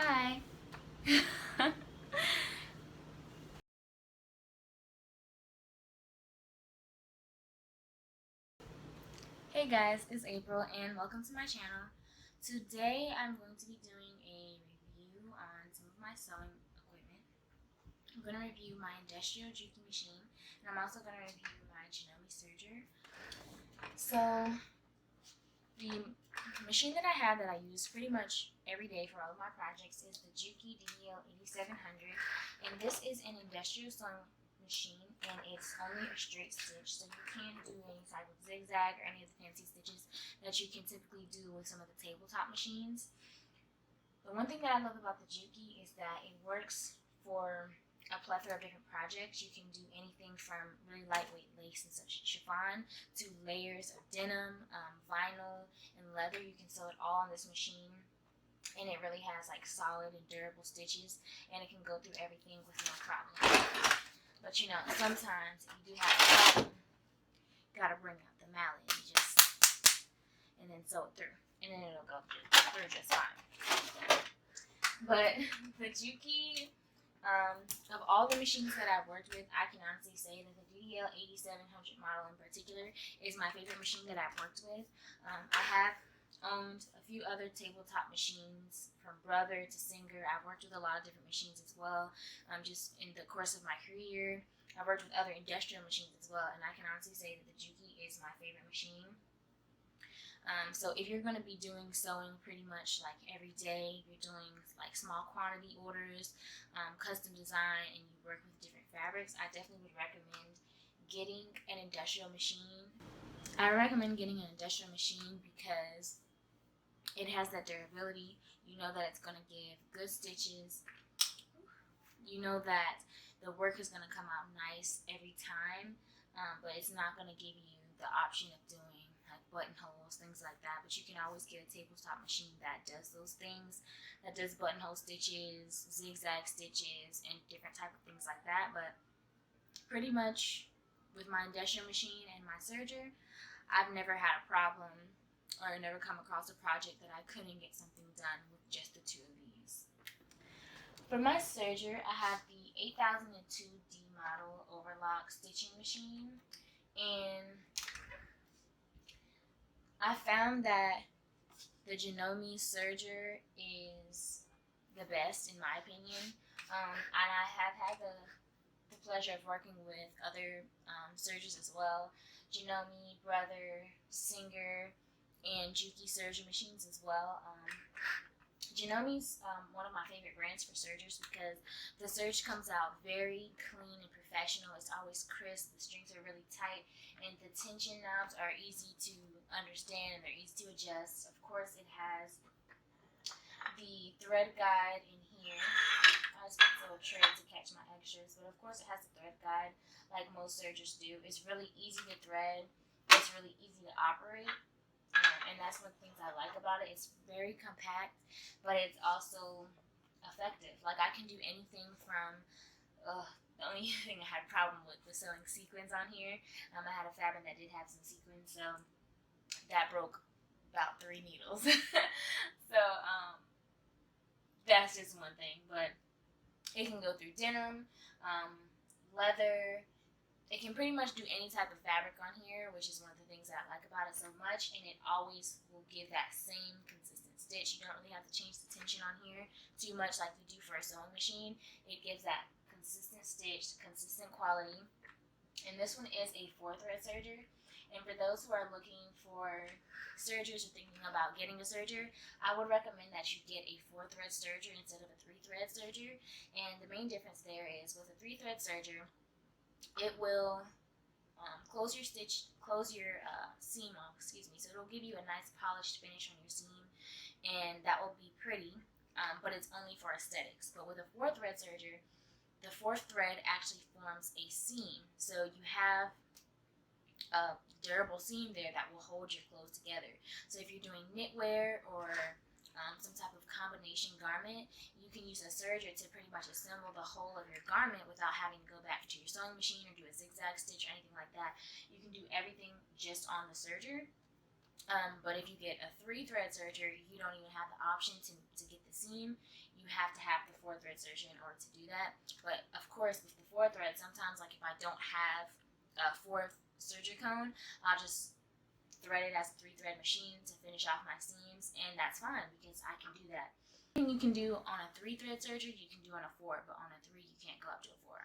Hi. Hey guys, it's April and welcome to my channel. Today I'm going to be doing a review on some of my sewing equipment. I'm going to review my industrial Juki machine and I'm also going to review my Janome Serger. So the machine that I have that I use pretty much every day for all of my projects is the Juki DDL 8700, and this is an industrial sewing machine and it's only a straight stitch, so you can't do any type of zigzag or any of the fancy stitches that you can typically do with some of the tabletop machines. The one thing that I love about the Juki is that it works for a plethora of different projects. You can do anything from really lightweight lace and such chiffon to layers of denim, vinyl, and leather. You can sew it all on this machine, and it really has like solid and durable stitches, and it can go through everything with no problem. But you know, sometimes you do have a problem. You gotta bring out the mallet and then sew it through, and then it'll go through just fine. But the Juki, of all the machines that I've worked with, I can honestly say that the DDL 8700 model in particular is my favorite machine that I've worked with. I have owned a few other tabletop machines, from Brother to Serger. I've worked with a lot of different machines as well. Just in the course of my career, I've worked with other industrial machines as well, and I can honestly say that the Juki is my favorite machine. So if you're going to be doing sewing pretty much like every day, you're doing like small quantity orders, custom design, and you work with different fabrics, I definitely would recommend getting an industrial machine. I recommend getting an industrial machine because it has that durability. You know that it's going to give good stitches. You know that the work is going to come out nice every time, but it's not going to give you the option of doing like buttonholes, things like that. But you can always get a tabletop machine that does those things, that does buttonhole stitches, zigzag stitches, and different type of things like that. But pretty much with my industrial machine and my Serger, I've never had a problem or never come across a project that I couldn't get something done with just the two of these. For my Serger, I have the 8002D model overlock stitching machine, and I found that the Janome Serger is the best in my opinion, and I have had the pleasure of working with other Sergers as well. Janome, Brother, Serger, and Juki Serger machines as well. Janome's one of my favorite brands for sergers because the serge comes out very clean and professional. It's always crisp, the strings are really tight, and the tension knobs are easy to understand and they're easy to adjust. Of course, it has the thread guide in here. I just put a little tray to catch my extras, but of course it has the thread guide like most sergers do. It's really easy to thread, it's really easy to operate. And that's one of the things I like about it. It's very compact, but it's also effective. Like I can do anything from, the only thing I had a problem with was sewing sequins on here. I had a fabric that did have some sequins, so that broke about 3 needles. So that's just one thing, but it can go through denim, leather. It can pretty much do any type of fabric on here, which is one of the things that I like about it so much, and it always will give that same consistent stitch. You don't really have to change the tension on here too much like you do for a sewing machine. It gives that consistent stitch, consistent quality. And this one is a 4-thread serger. And for those who are looking for sergers or thinking about getting a serger, I would recommend that you get a 4-thread serger instead of a 3-thread serger. And the main difference there is with a 3-thread serger, it will close your seam off, so it'll give you a nice polished finish on your seam, and that will be pretty, but it's only for aesthetics. But with a 4-thread serger, the 4th thread actually forms a seam, so you have a durable seam there that will hold your clothes together. So if you're doing knitwear or some type of combination garment, you can use a serger to pretty much assemble the whole of your garment without having to go back to your sewing machine or do a zigzag stitch or anything like that. You can do everything just on the serger, But if you get a 3-thread serger, you don't even have the option to get the seam. You have to have the 4-thread serger in order to do that. But of course, with the 4-thread, sometimes like if I don't have a 4th serger cone, I'll just thread it as a 3-thread machine to finish off my seams, and that's fine because I can do that. Anything you can do on a 3-thread serger, you can do on a 4, but on a 3, you can't go up to a 4.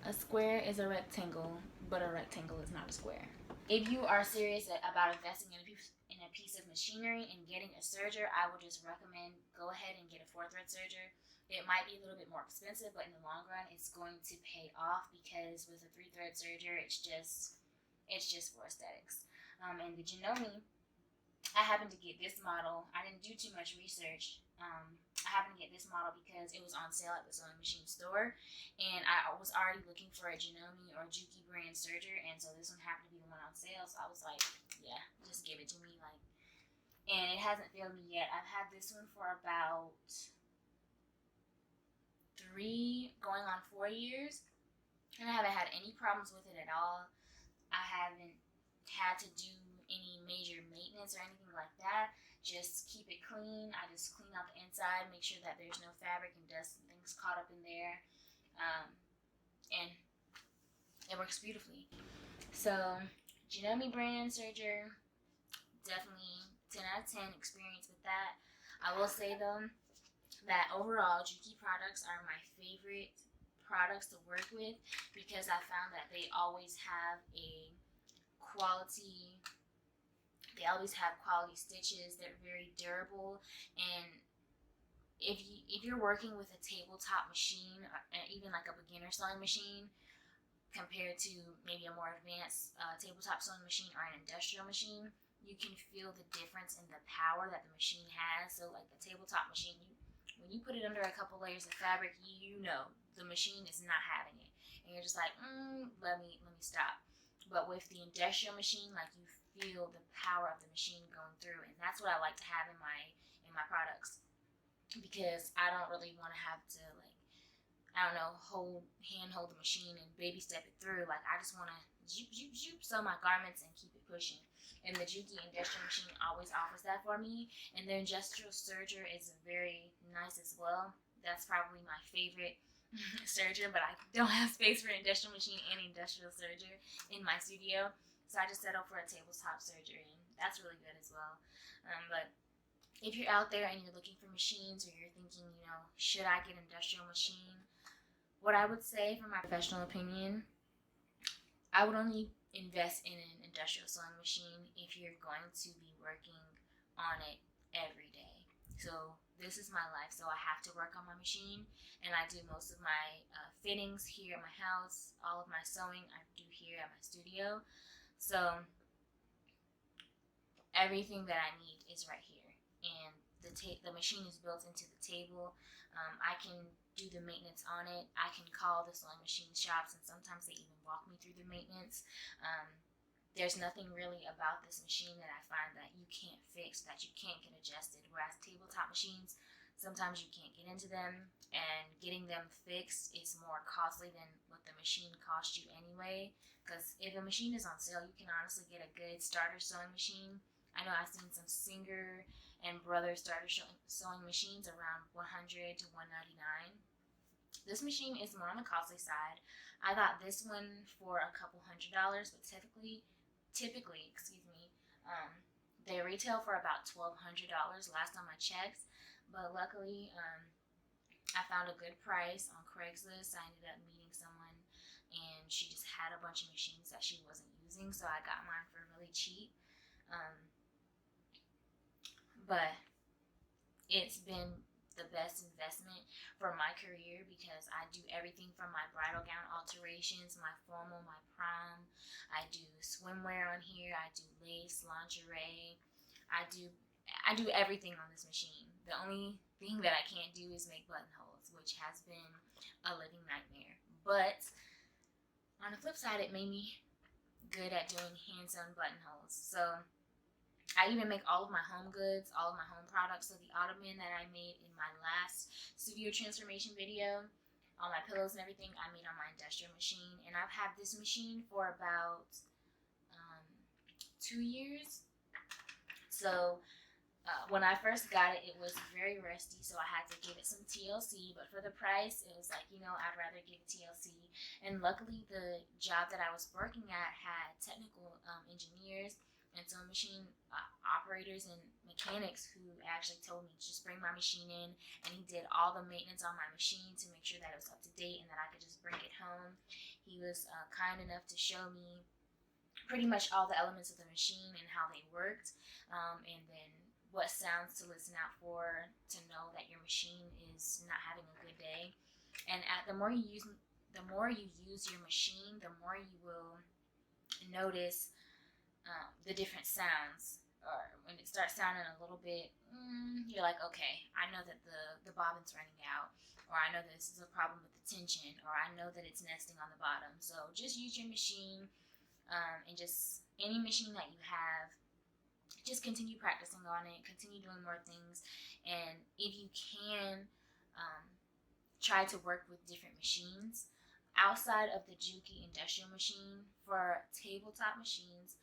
A square is a rectangle, but a rectangle is not a square. If you are serious about investing in a piece of machinery and getting a serger, I would just recommend go ahead and get a 4-thread serger. It might be a little bit more expensive, but in the long run, it's going to pay off because with a 3-thread serger, it's just for aesthetics. And the Janome, I happened to get this model. I didn't do too much research. I happened to get this model because it was on sale at the sewing machine store, and I was already looking for a Janome or Juki brand serger, and so this one happened to be the one on sale. So I was like, yeah, just give it to me. And it hasn't failed me yet. I've had this one for about 3 going on 4 years, and I haven't had any problems with it at all. I haven't had to do any major maintenance or anything like that. Just keep it clean. I just clean out the inside, make sure that there's no fabric and dust and things caught up in there, and it works beautifully. So Janome brand serger, definitely 10 out of 10 experience with that. I will say though that overall Juki products are my favorite products to work with because I found that they always have quality stitches. They're very durable, and if you're working with a tabletop machine, or even like a beginner sewing machine, compared to maybe a more advanced tabletop sewing machine or an industrial machine, you can feel the difference in the power that the machine has. So like the tabletop machine, when you put it under a couple layers of fabric, you know the machine is not having it, and you're just like, let me stop. But with the industrial machine, like you feel the power of the machine going through, and that's what I like to have in my products, because I don't really want to have to hand hold the machine and baby step it through. Like I just want to sew my garments and keep it pushing. And the Juki industrial machine always offers that for me, and their industrial serger is very nice as well. That's probably my favorite serger, but I don't have space for an industrial machine and industrial serger in my studio, so I just settled for a tabletop serger, and that's really good as well. But if you're out there and you're looking for machines, or you're thinking, should I get an industrial machine? What I would say, from my professional opinion, I would only invest in an industrial sewing machine if you're going to be working on it every day. So this is my life, so I have to work on my machine, and I do most of my fittings here at my house. All of my sewing I do here at my studio. So everything that I need is right here, and the machine is built into the table. I can do the maintenance on it. I can call the sewing machine shops, and sometimes they even walk me through the maintenance. There's nothing really about this machine that I find that you can't fix, that you can't get adjusted. Whereas tabletop machines, sometimes you can't get into them, and getting them fixed is more costly than what the machine cost you anyway. Because if a machine is on sale, you can honestly get a good starter sewing machine. I know I've seen some Serger and Brother starter sewing machines around $100 to $199. This machine is more on the costly side. I got this one for a couple $100s, but typically, they retail for about $1,200 last time I checked. But luckily, I found a good price on Craigslist. I ended up meeting someone, and she just had a bunch of machines that she wasn't using, so I got mine for really cheap. But it's been the best investment for my career, because I do everything from my bridal gown alterations, my formal, my prom. I do swimwear on here. I do lace, lingerie. I do everything on this machine. The only thing that I can't do is make buttonholes, which has been a living nightmare. But on the flip side, it made me good at doing hand-sewn buttonholes. So I even make all of my home goods, all of my home products. So the ottoman that I made in my last studio transformation video, all my pillows and everything, I made on my industrial machine. And I've had this machine for about 2 years. So when I first got it, it was very rusty, so I had to give it some TLC. But for the price, it was like, I'd rather give it TLC. And luckily, the job that I was working at had technical engineers and sewing machine operators and mechanics who actually told me to just bring my machine in, and he did all the maintenance on my machine to make sure that it was up to date and that I could just bring it home. He was kind enough to show me pretty much all the elements of the machine and how they worked, and then what sounds to listen out for to know that your machine is not having a good day. And the more you use your machine, the more you will notice the different sounds. Or when it starts sounding a little bit, you're like, okay, I know that the bobbin's running out, or I know that this is a problem with the tension, or I know that it's nesting on the bottom. So just use your machine, and just any machine that you have, just continue practicing on it, continue doing more things, and if you can, try to work with different machines outside of the Juki industrial machine. For tabletop machines,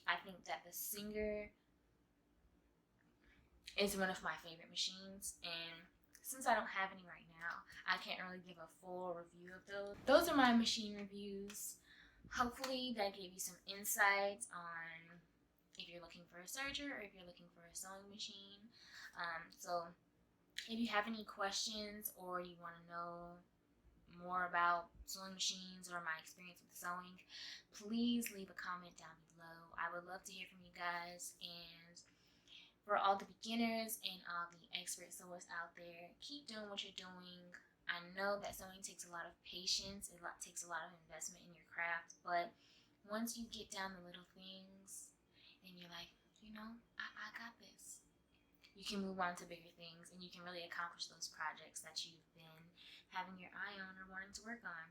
I think that the Serger is one of my favorite machines, and since I don't have any right now, I can't really give a full review of those. Those are my machine reviews. Hopefully that gave you some insights on if you're looking for a serger or if you're looking for a sewing machine. So if you have any questions or you want to know more about sewing machines or my experience with sewing, please leave a comment down below. I would love to hear from you guys. And for all the beginners and all the expert sewers out there, keep doing what you're doing. I know that sewing takes a lot of patience, it takes a lot of investment in your craft, but once you get down the little things and you're like, I got this, you can move on to bigger things and you can really accomplish those projects that you've been having your eye on or wanting to work on.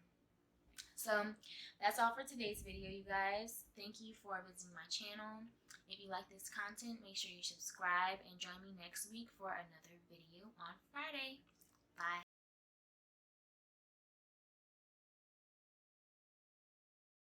So that's all for today's video, you guys. Thank you for visiting my channel. If you like this content, make sure you subscribe and join me next week for another video on Friday.